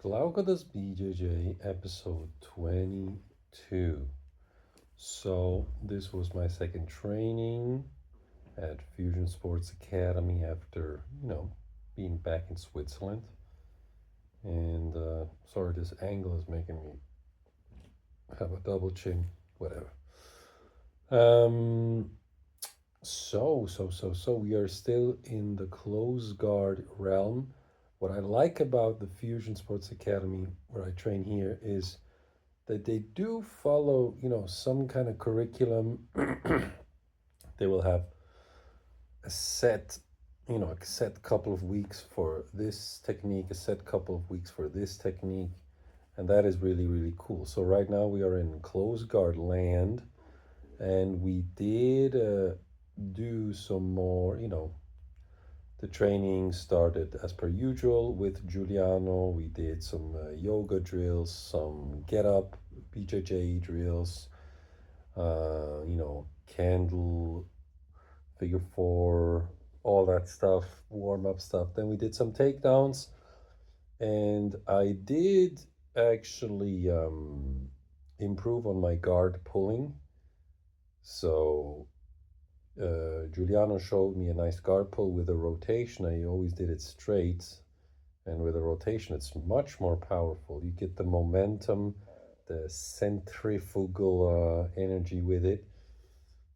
Glauco does BJJ episode 22. So this was my second training at Fusion Sports Academy after, being back in Switzerland. And sorry, this angle is making me have a double chin, whatever. Um, so we are still in the close guard realm. What I like about the Fusion Sports Academy, where I train here, is that they do follow, some kind of curriculum. They will have a set, a set couple of weeks for this technique, a set couple of weeks for this technique, and that is really, really cool. So right now we are in close guard land, and we did do some more, the training started as per usual with Giuliano. We did some yoga drills, some get up BJJ drills, candle, figure four, all that stuff, warm up stuff. Then we did some takedowns, and I did actually improve on my guard pulling. So Giuliano showed me a nice guard pull with a rotation. I always did it straight, and with a rotation, it's much more powerful. You get the momentum, the centrifugal energy with it.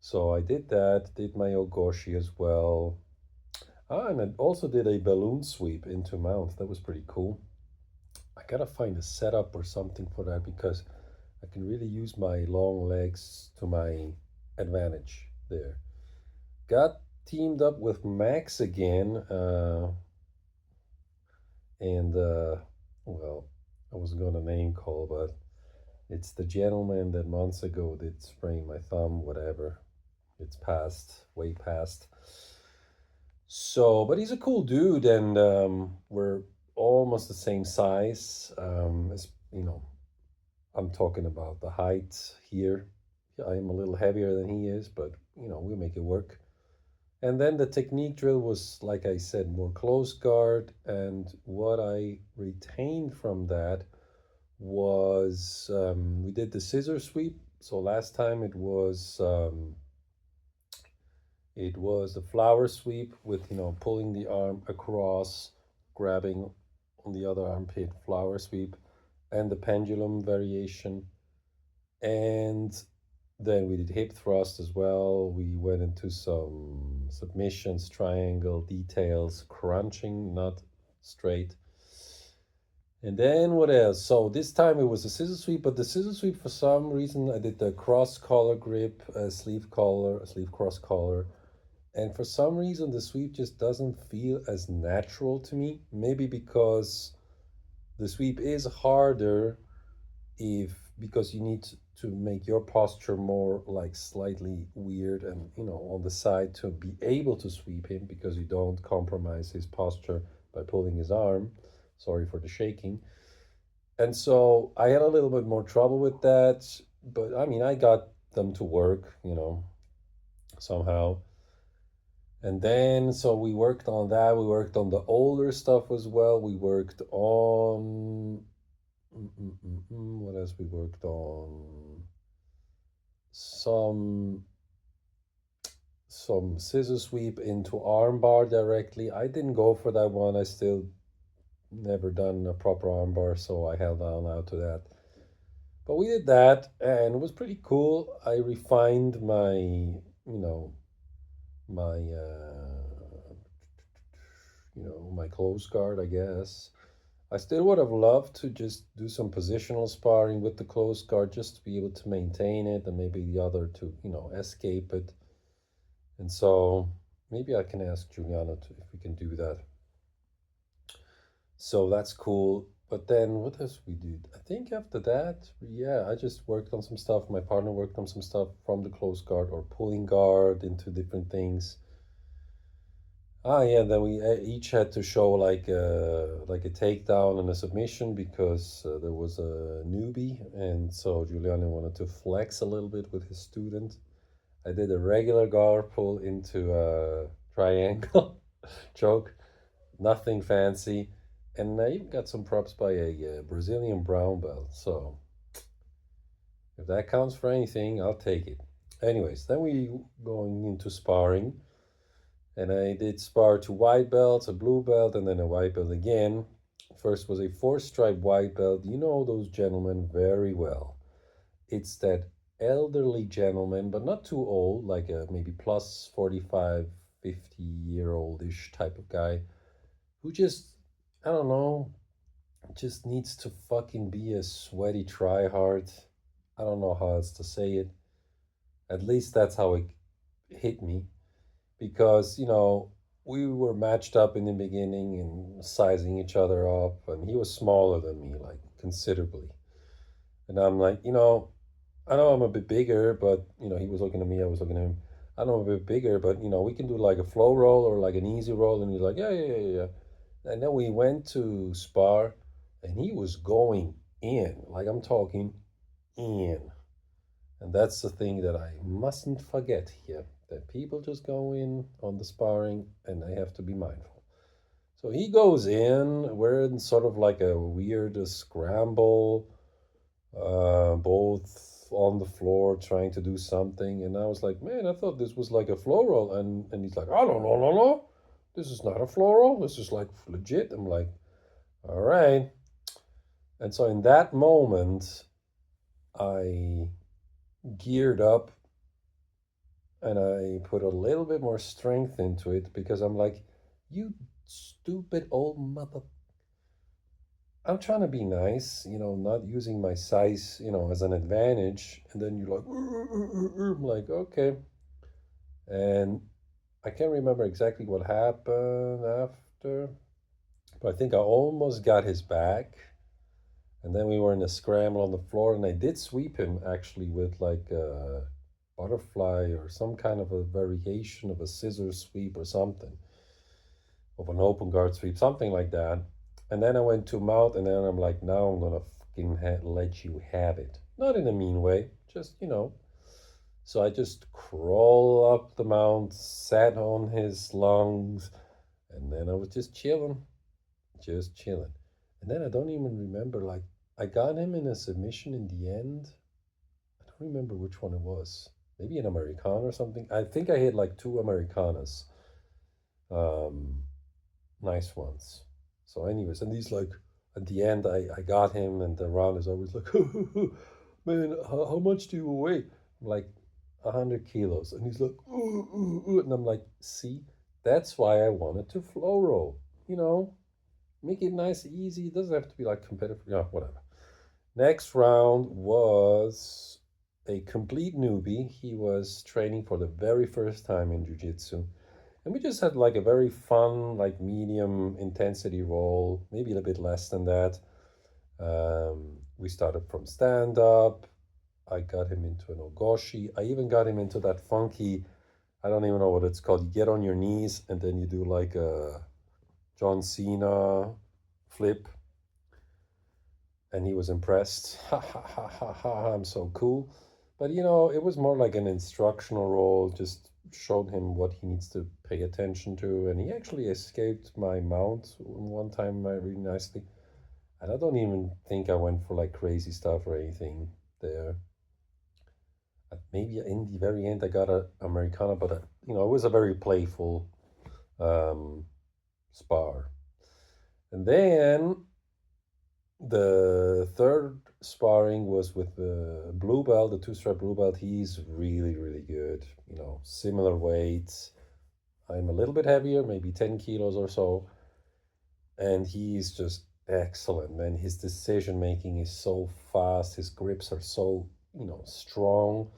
So I did that, did my Ogoshi as well. And I also did a balloon sweep into mount. That was pretty cool. I gotta find a setup or something for that because I can really use my long legs to my advantage there. Got teamed up with Max again, and well, I wasn't gonna name call, but it's the gentleman that months ago did sprain my thumb, whatever. It's past, way past. So, but he's a cool dude, and we're almost the same size. As I'm talking about the height here. I am a little heavier than he is, but we make it work. And then the technique drill was, like I said, more close guard. And what I retained from that was we did the scissor sweep. So last time it was the flower sweep with pulling the arm across, grabbing on the other armpit, flower sweep, and the pendulum variation. And then we did hip thrust as well. We went into some submissions, triangle details, crunching, not straight. And then what else? So this time it was a scissor sweep, but the scissor sweep, for some reason, I did the cross collar grip, sleeve collar, sleeve cross collar. And for some reason, the sweep just doesn't feel as natural to me. Maybe because the sweep is harder because you need to make your posture more like slightly weird and on the side to be able to sweep him because you don't compromise his posture by pulling his arm. Sorry for the shaking. And so I had a little bit more trouble with that, but I mean, I got them to work, somehow. And then, so we worked on that. We worked on the older stuff as well. We worked on what else we worked on? Some scissor sweep into armbar directly. I didn't go for that one. I still never done a proper armbar, so I held on out to that. But we did that, and it was pretty cool. I refined my my close guard, I guess. I still would have loved to just do some positional sparring with the close guard just to be able to maintain it and maybe the other to, escape it. And so maybe I can ask Giuliano if we can do that. So that's cool. But then what else we did? I think after that, yeah, I just worked on some stuff. My partner worked on some stuff from the close guard or pulling guard into different things. Yeah, then we each had to show like a takedown and a submission because there was a newbie, and so Giuliano wanted to flex a little bit with his student. I did a regular guard pull into a triangle choke, nothing fancy, And I even got some props by a Brazilian brown belt. So if that counts for anything, I'll take it. Anyways, then we going into sparring, and I did spar to white belts, a blue belt, and then a white belt again. First was a four-stripe white belt. You know those gentlemen very well. It's that elderly gentleman, but not too old, like a maybe plus 45, 50-year oldish type of guy who just, I don't know, just needs to fucking be a sweaty tryhard. I don't know how else to say it. At least that's how it hit me because, we were matched up in the beginning and sizing each other up, and he was smaller than me, like considerably. And I'm like, I know I'm a bit bigger, but he was looking at me, I was looking at him. I know I'm a bit bigger, but we can do like a flow roll or like an easy roll. And he's like, yeah, yeah, yeah, yeah. And then we went to spar, and he was going in, like I'm talking in. And that's the thing that I mustn't forget here, that people just go in on the sparring, and I have to be mindful. So he goes in, we're in sort of like a weird scramble, both on the floor trying to do something. And I was like, man, I thought this was like a floor roll. And he's like, oh, no, no, no, no. This is not a floor roll. This is like legit. I'm like, all right. And so in that moment, I geared up and I put a little bit more strength into it because I'm like, you stupid old mother. I'm trying to be nice, not using my size, as an advantage. And then you're like, I'm like, okay. And I can't remember exactly what happened after, but I think I almost got his back. And then we were in a scramble on the floor, and I did sweep him actually with like a butterfly or some kind of a variation of a scissor sweep or something, of an open guard sweep, something like that. And then I went to mount, and then I'm like, now I'm gonna fucking let you have it. Not in a mean way, just. So I just crawl up the mount, sat on his lungs, and then I was just chilling, just chilling. And then I don't even remember, like, I got him in a submission in the end. I don't remember which one it was. Maybe an Americana or something. I think I hit like two Americanas. Um, nice ones. So, anyways, and he's like, at the end, I got him, and the round is always like, man, how much do you weigh? I'm like, 100 kilos. And he's like, ooh, ooh, ooh. And I'm like, see, that's why I wanted to flow roll. Make it nice, easy. It doesn't have to be like competitive. Yeah, whatever. Next round was a complete newbie. He was training for the very first time in jiu-jitsu. And we just had like a very fun, like medium intensity roll, maybe a little bit less than that. We started from stand up. I got him into an ogoshi. I even got him into that funky, I don't even know what it's called. You get on your knees and then you do like a John Cena flip. And he was impressed. Ha ha ha ha ha, I'm so cool. But it was more like an instructional role, just showed him what he needs to pay attention to. And he actually escaped my mount one time really nicely. And I don't even think I went for like crazy stuff or anything there. Maybe in the very end I got a Americana, but it was a very playful um, spar. And then the third sparring was with the blue belt, the two-stripe blue belt. He's really, really good. Similar weights. I'm a little bit heavier, maybe 10 kilos or so. And he's just excellent, man. His decision making is so fast. His grips are so, strong.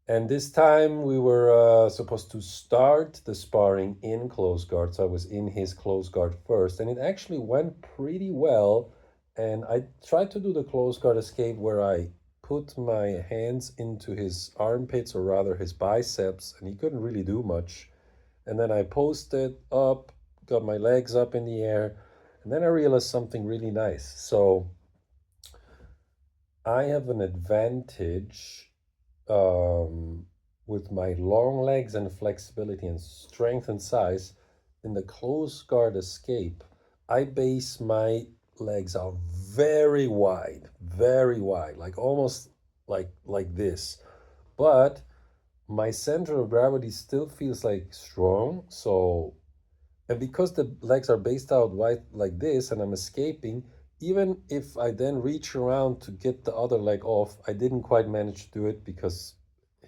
And this time we were supposed to start the sparring in close guard. So I was in his close guard first. And it actually went pretty well. And I tried to do the close guard escape where I put my hands into his armpits, or rather his biceps, and he couldn't really do much. And then I posted up, got my legs up in the air. And then I realized something really nice. So I have an advantage with my long legs and flexibility and strength and size in the close guard escape. I base my legs out very wide, like almost like this. But my center of gravity still feels like strong. So, and because the legs are based out wide like this and I'm escaping, even if I then reach around to get the other leg off, I didn't quite manage to do it because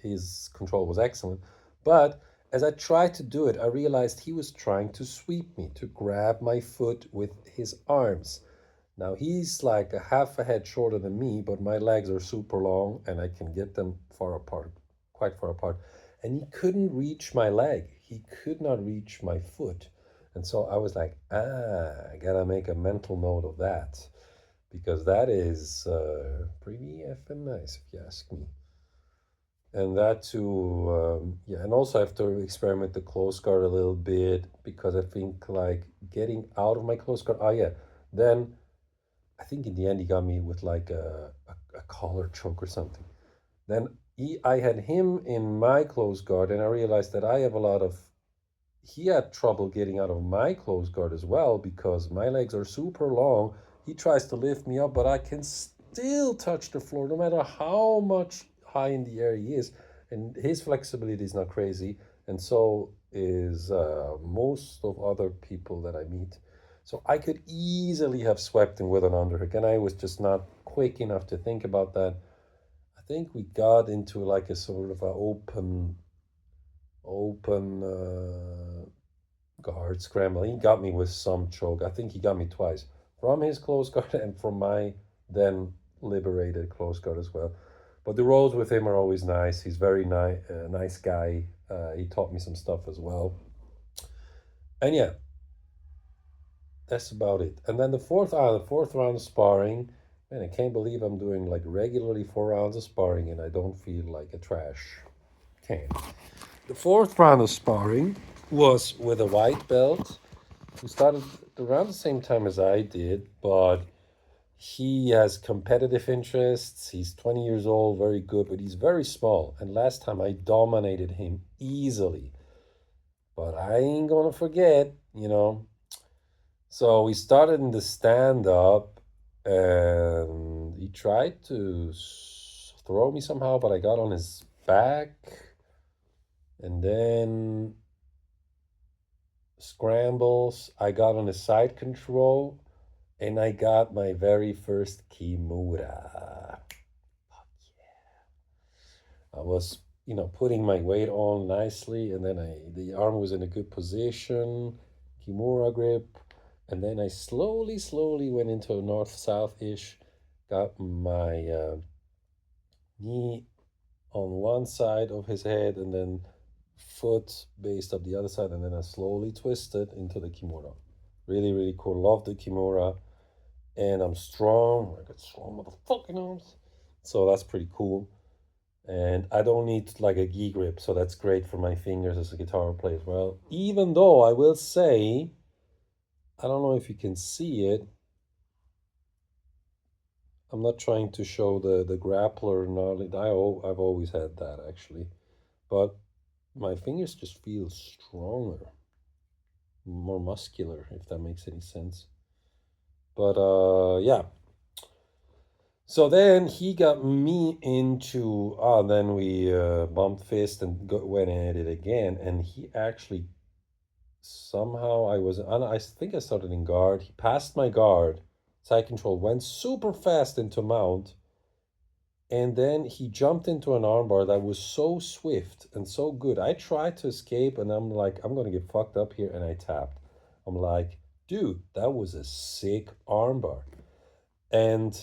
his control was excellent. But as I tried to do it, I realized he was trying to sweep me, to grab my foot with his arms. Now he's like a half a head shorter than me, but my legs are super long and I can get them far apart, quite far apart. And he couldn't reach my leg. He could not reach my foot. And so I was like, I gotta make a mental note of that because that is pretty effing nice, if you ask me. And that too, yeah, and also I have to experiment the close guard a little bit because I think like getting out of my close guard. Oh yeah, then I think in the end he got me with like a collar choke or something. Then I had him in my close guard, and I realized that I have a lot of. He had trouble getting out of my close guard as well because my legs are super long. He tries to lift me up, but I can still touch the floor no matter how much high in the air he is. And his flexibility is not crazy, and so is most of other people that I meet. So I could easily have swept him with an underhook, and I was just not quick enough to think about that. I think we got into like a sort of a open guard scramble. He got me with some choke. I think he got me twice from his close guard and from my then liberated close guard as well. But the rolls with him are always nice. He's very nice guy. He taught me some stuff as well. And yeah, that's about it. And then the fourth round of sparring. Man, I can't believe I'm doing like regularly 4 rounds of sparring and I don't feel like a trash can. The fourth round of sparring was with a white belt who started around the same time as I did, but he has competitive interests. He's 20 years old, very good, but he's very small. And last time I dominated him easily. But I ain't gonna forget. So we started in the stand up, and he tried to throw me somehow, but I got on his back. And then scrambles, I got on his side control, and I got my very first Kimura. I was, putting my weight on nicely, and then the arm was in a good position, Kimura grip, and then I slowly went into a north-south ish, got my knee on one side of his head, and then foot based up the other side, and then I slowly twisted into the Kimura. Really, really cool. Love the Kimura, and I'm strong. I got strong motherfucking arms, so that's pretty cool. And I don't need like a gi grip, so that's great for my fingers as a guitar player as well. Even though I will say, I don't know if you can see it. I'm not trying to show the grappler gnarly. I've always had that actually, but my fingers just feel stronger, more muscular, if that makes any sense. But yeah. So then he got me into then we bumped fist and went at it again, and he actually somehow I think I started in guard. He passed my guard, side control, went super fast into mount, and then he jumped into an armbar that was so swift and so good. I tried to escape, and I'm like, I'm gonna get fucked up here, and I tapped. I'm like, dude, that was a sick armbar. And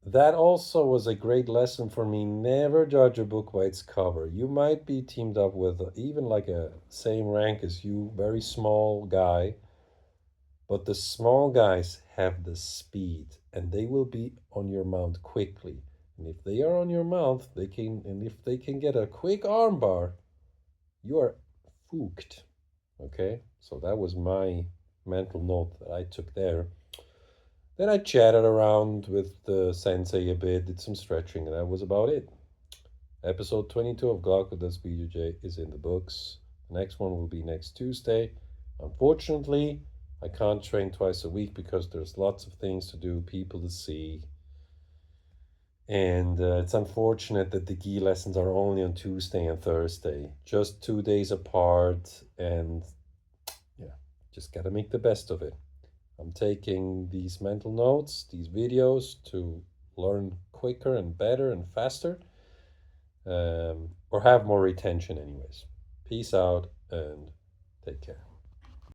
that also was a great lesson for me. Never judge a book by its cover. You might be teamed up with even like a same rank as you, very small guy, but the small guys have the speed and they will be on your mount quickly. And if they are on your mount, and if they can get a quick armbar, you are fooked. Okay? So that was my mental note that I took there. Then I chatted around with the sensei a bit, did some stretching, and that was about it. Episode 22 of Glauco does BJJ is in the books. The next one will be next Tuesday. Unfortunately, I can't train twice a week because there's lots of things to do, people to see. And it's unfortunate that the gi lessons are only on Tuesday and Thursday, just 2 days apart. And yeah, just got to make the best of it. I'm taking these mental notes, these videos to learn quicker and better and faster, or have more retention, anyways. Peace out and take care.